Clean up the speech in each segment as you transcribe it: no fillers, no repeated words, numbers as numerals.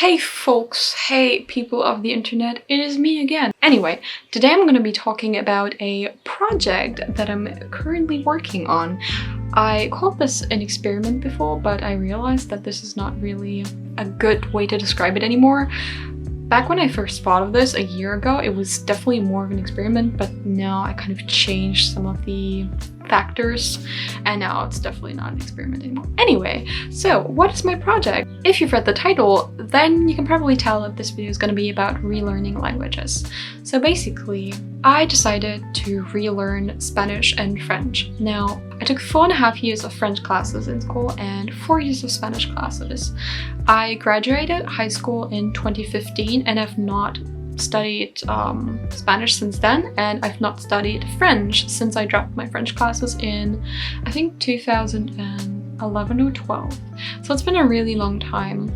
Hey folks, hey people of the internet, it is me again. Anyway, today I'm going to be talking about a project that I'm currently working on. I called this an experiment before, but I realized that this is not really a good way to describe it anymore. Back when I first thought of this a year ago, it was definitely more of an experiment, but now I kind of changed some of the factors and now it's definitely not an experiment anymore. Anyway, so what is my project? If you've read the title, then you can probably tell that this video is going to be about relearning languages. So basically, I decided to relearn Spanish and French. Now, I took 4.5 years of French classes in school and 4 years of Spanish classes. I graduated high school in 2015 and have not studied Spanish since then, and I've not studied French since I dropped my French classes in, I think, 2011 or 12. So it's been a really long time.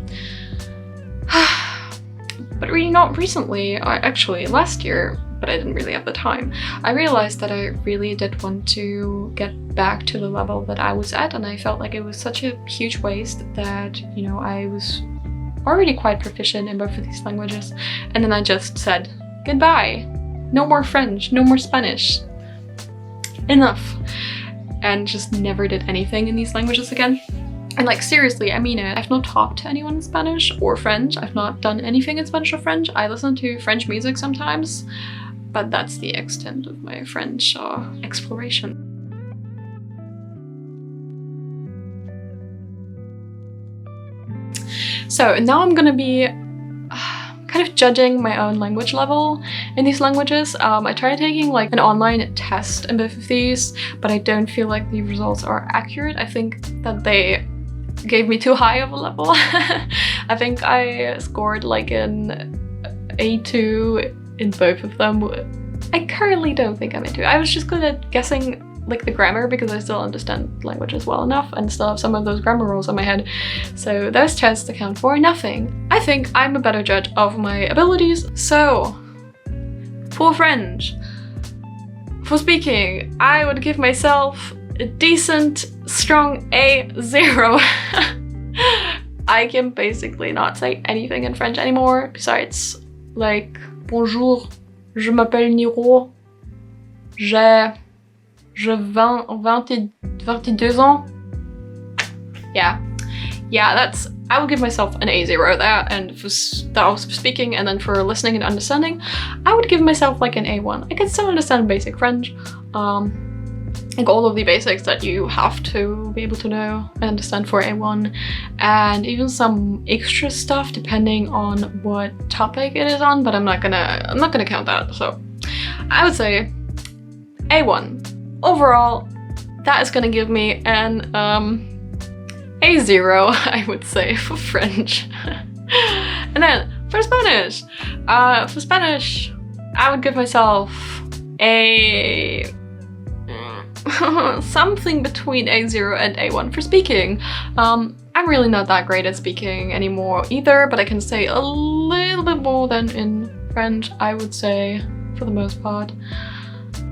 But really not recently, actually last year, but I didn't really have the time. I realized that I really did want to get back to the level that I was at, and I felt like it was such a huge waste that, you know, I was already quite proficient in both of these languages, and then I just said goodbye. No more French, no more Spanish. Enough. And just never did anything in these languages again. And like, seriously, I mean it. I've not talked to anyone in Spanish or French. I've not done anything in Spanish or French. I listen to French music sometimes, but that's the extent of my French exploration. So now I'm gonna be kind of judging my own language level in these languages. I tried taking like an online test in both of these, but I don't feel like the results are accurate. I think that they gave me too high of a level. I think I scored like an A2 in both of them. I currently don't think I'm A2. I was just good at guessing like the grammar because I still understand languages well enough and still have some of those grammar rules in my head. So those tests account for nothing. I think I'm a better judge of my abilities. So for French, for speaking, I would give myself a decent, strong A0. I can basically not say anything in French anymore besides like bonjour, je m'appelle Niro, j'ai 22 ans. Yeah, that's, I would give myself an A0 there, and that was for speaking, and then for listening and understanding, I would give myself like an A1. I can still understand basic French, like all of the basics that you have to be able to know and understand for A1, and even some extra stuff depending on what topic it is on, but I'm not gonna count that. So I would say A1. Overall, that is gonna give me an A0, I would say, for French. And then for Spanish, I would give myself a something between A0 and A1 for speaking. I'm really not that great at speaking anymore either, but I can say a little bit more than in French, I would say, for the most part.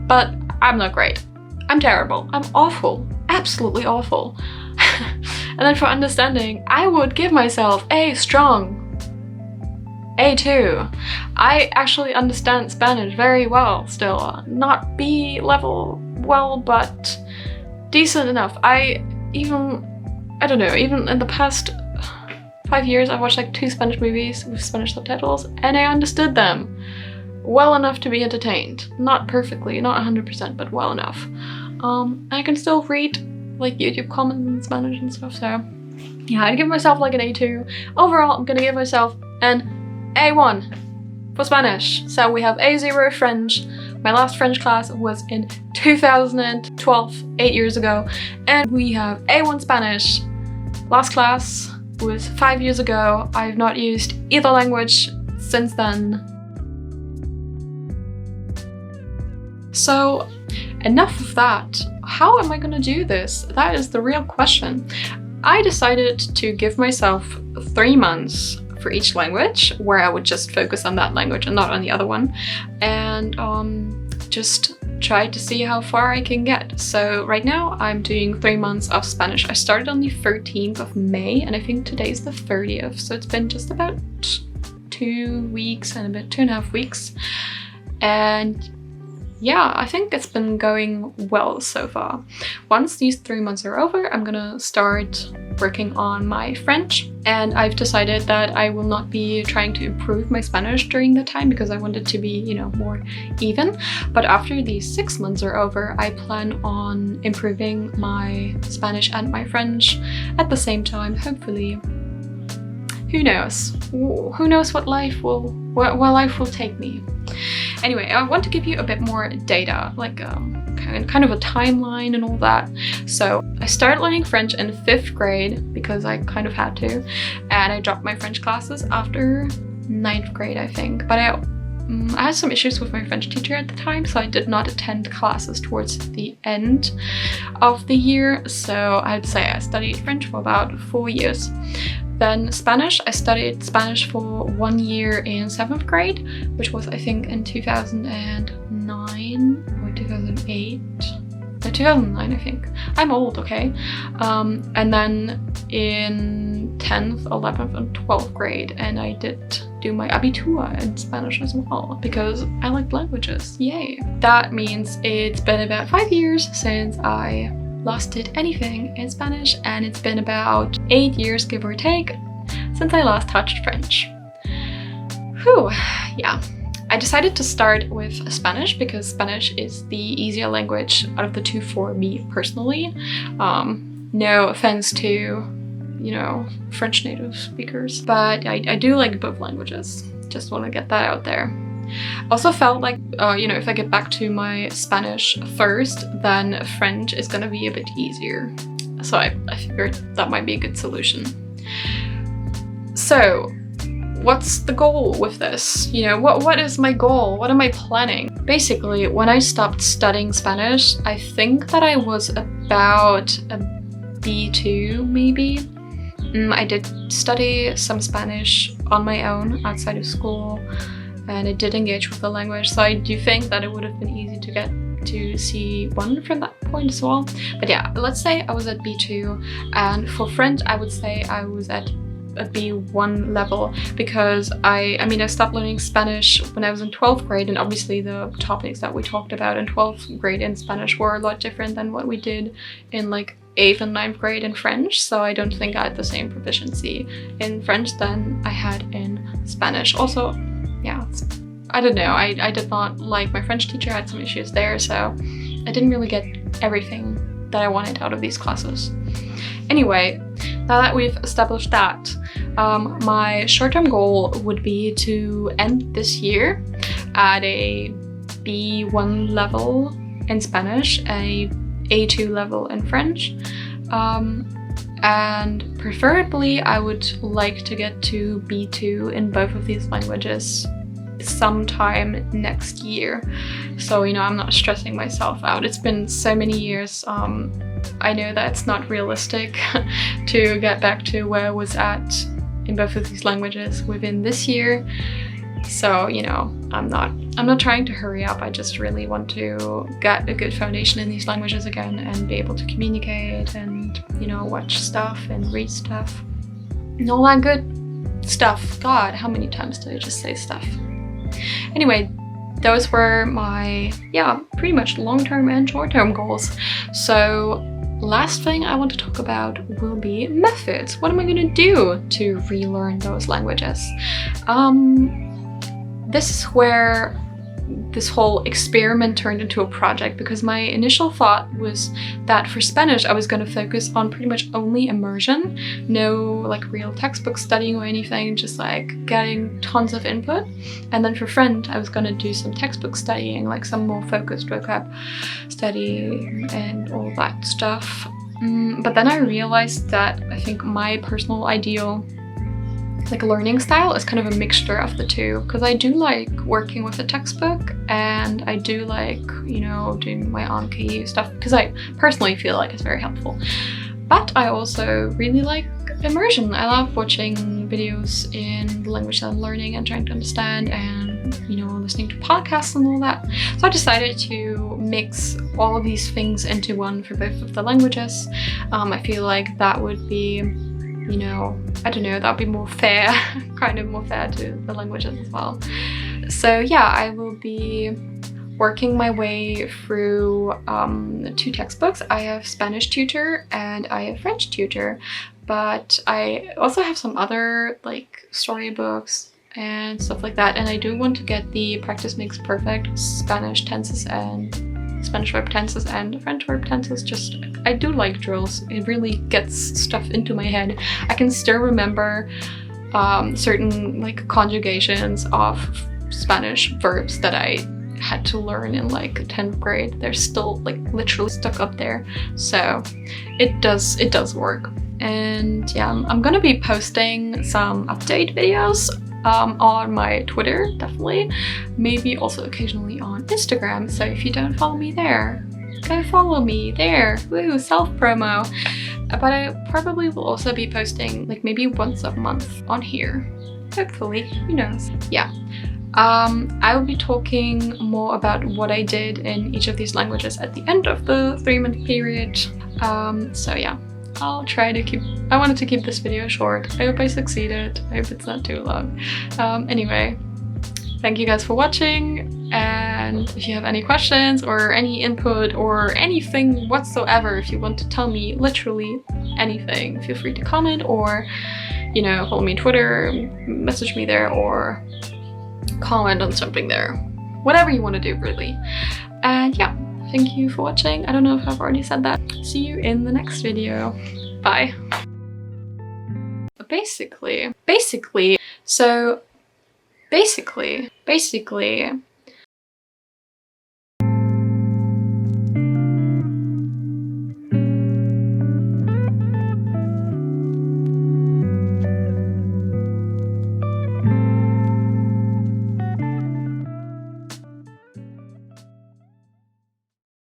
But I'm not great. I'm terrible. I'm awful. Absolutely awful. And then for understanding, I would give myself a strong A2. I actually understand Spanish very well still. Not B level well, but decent enough. I don't know, even in the past 5 years, I've watched like 2 Spanish movies with Spanish subtitles, and I understood them well enough to be entertained. Not perfectly, not 100%, but well enough. I can still read like YouTube comments in Spanish and stuff, so yeah, I'd give myself like an A2. Overall, I'm gonna give myself an A1 for Spanish. So we have A0 French. My last French class was in 2012, 8 years ago, and we have A1 Spanish. Last class was 5 years ago. I have not used either language since then. So enough of that. How am I gonna do this? That is the real question. I decided to give myself 3 months for each language, where I would just focus on that language and not on the other one, and just try to see how far I can get. So right now I'm doing 3 months of Spanish. I started on the 13th of May and I think today's the 30th. So it's been just about 2 weeks and a bit, 2.5 weeks. And yeah, I think it's been going well so far. Once these 3 months are over, I'm gonna start working on my French, and I've decided that I will not be trying to improve my Spanish during that time because I want it to be, you know, more even. But after these 6 months are over, I plan on improving my Spanish and my French at the same time, hopefully. Who knows? Who knows what life will take me. Anyway, I want to give you a bit more data, like kind of a timeline and all that. So I started learning French in 5th grade because I kind of had to, and I dropped my French classes after 9th grade, I think. But I had some issues with my French teacher at the time, so I did not attend classes towards the end of the year. So I'd say I studied French for about 4 years. Then Spanish, I studied Spanish for 1 year in 7th grade, which was I think in 2009 or 2008. No, 2009 I think. I'm old, okay? And then in 10th, 11th and 12th grade, and I did do my abitur in Spanish as well because I like languages, yay! That means it's been about 5 years since I last did anything in Spanish, and it's been about 8 years, give or take, since I last touched French. Whew, yeah. I decided to start with Spanish because Spanish is the easier language out of the two for me personally. No offense to, you know, French native speakers, but I do like both languages. Just want to get that out there. Also felt like, you know, if I get back to my Spanish first, then French is gonna be a bit easier. So I figured that might be a good solution. So, what's the goal with this? You know, what is my goal? What am I planning? Basically, when I stopped studying Spanish, I think that I was about a B2 maybe. I did study some Spanish on my own outside of school, and I did engage with the language, so I do think that it would have been easy to get to C1 from that point as well. But yeah, let's say I was at B2, and for French I would say I was at a B1 level because I stopped learning Spanish when I was in 12th grade, and obviously the topics that we talked about in 12th grade in Spanish were a lot different than what we did in like 8th and 9th grade in French, so I don't think I had the same proficiency in French than I had in Spanish. Also, yeah, I don't know, I did not like my French teacher, I had some issues there, so I didn't really get everything that I wanted out of these classes. Anyway, now that we've established that, my short-term goal would be to end this year at a B1 level in Spanish, a A2 level in French, and preferably I would like to get to B2 in both of these languages sometime next year. So, you know, I'm not stressing myself out. It's been so many years. I know that it's not realistic to get back to where I was at in both of these languages within this year. So, you know, I'm not trying to hurry up. I just really want to get a good foundation in these languages again and be able to communicate and, you know, watch stuff and read stuff and all that good stuff. God, how many times did I just say stuff? Anyway, those were my, yeah, pretty much long-term and short-term goals. So last thing I want to talk about will be methods. What am I gonna do to relearn those languages? This is where this whole experiment turned into a project, because my initial thought was that for Spanish I was going to focus on pretty much only immersion, no like real textbook studying or anything, just like getting tons of input. And then for French I was going to do some textbook studying, like some more focused vocab study and all that stuff. But then I realized that I think my personal ideal like learning style is kind of a mixture of the two, because I do like working with a textbook and I do like, you know, doing my Anki stuff because I personally feel like it's very helpful. But I also really like immersion. I love watching videos in the language that I'm learning and trying to understand, and you know, listening to podcasts and all that. So I decided to mix all of these things into one for both of the languages. I feel like that would be, you know, I don't know, that'd be more fair, kind of more fair to the languages as well. So yeah, I will be working my way through 2 textbooks. I have Spanish tutor and I have French tutor, but I also have some other like storybooks and stuff like that, and I do want to get the Practice Makes Perfect Spanish tenses and Spanish verb tenses and French verb tenses. Just, I do like drills. It really gets stuff into my head. I can still remember certain like conjugations of Spanish verbs that I had to learn in like 10th grade. They're still like literally stuck up there. So it does work. And yeah, I'm gonna be posting some update videos on my Twitter, definitely. Maybe also occasionally on Instagram. So if you don't follow me there, go follow me there. Woo, self-promo. But I probably will also be posting like maybe once a month on here. Hopefully, who knows? Yeah. I will be talking more about what I did in each of these languages at the end of the 3-month period. So yeah, I'll try to keep, I wanted to keep this video short. I hope I succeeded. I hope it's not too long. Anyway, thank you guys for watching, and if you have any questions or any input or anything whatsoever, if you want to tell me literally anything, feel free to comment or, you know, follow me on Twitter, message me there, or comment on something there. Whatever you want to do, really. And yeah, thank you for watching. I don't know if I've already said that. See you in the next video. Bye. Basically,